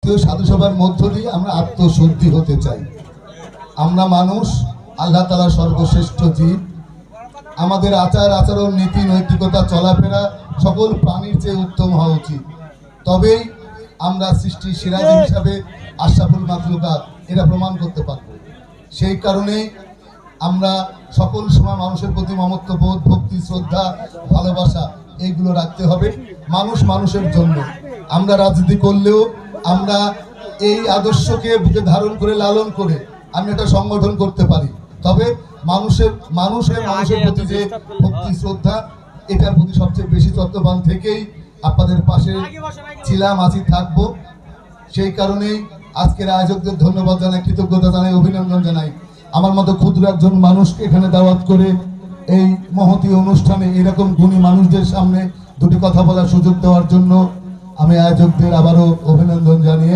আত্মীয় সাধুসভার মধ্য দিয়ে আমরা আত্মশুদ্ধি হতে চাই। আমরা মানুষ, আল্লাহ তাআলা সর্বশ্রেষ্ঠ জীব। আমাদের আচার আচরণ, নীতি নৈতিকতা, চলাফেরা সকল প্রাণীর চেয়ে উত্তম হওয়া উচিত। তবেই আমরা সৃষ্টির সিরাজ হিসাবে আশরাফুল মাখলুকাত এটা প্রমাণ করতে পারব। সেই কারণে আমরা সকল সময় মানুষের প্রতি মমত্ববোধ, ভক্তি, শ্রদ্ধা, ভালোবাসা এইগুলো রাখতে হবে। মানুষ মানুষের জন্য। আমরা রাজনীতি করলেও আমরা এই আদর্শকে বুকে ধারণ করে, লালন করে আমি একটা সংগঠন করতে পারি। তবে মানুষের প্রতি যে ভক্তি, শ্রদ্ধা, এটার প্রতি সবচেয়ে বেশি যত্নবান থেকেই আপনাদের পাশে ছিলাম, আছি, থাকবো। সেই কারণেই আজকের আয়োজকদের ধন্যবাদ জানাই, কৃতজ্ঞতা জানাই, অভিনন্দন জানাই। আমার মতো ক্ষুদ্র একজন মানুষকে এখানে দাওয়াত করে এই মহতী অনুষ্ঠানে এরকম গুণী মানুষদের সামনে দুটি কথা বলার সুযোগ দেওয়ার জন্য আমি আয়োজকদের আবারও অভিনন্দন জানিয়ে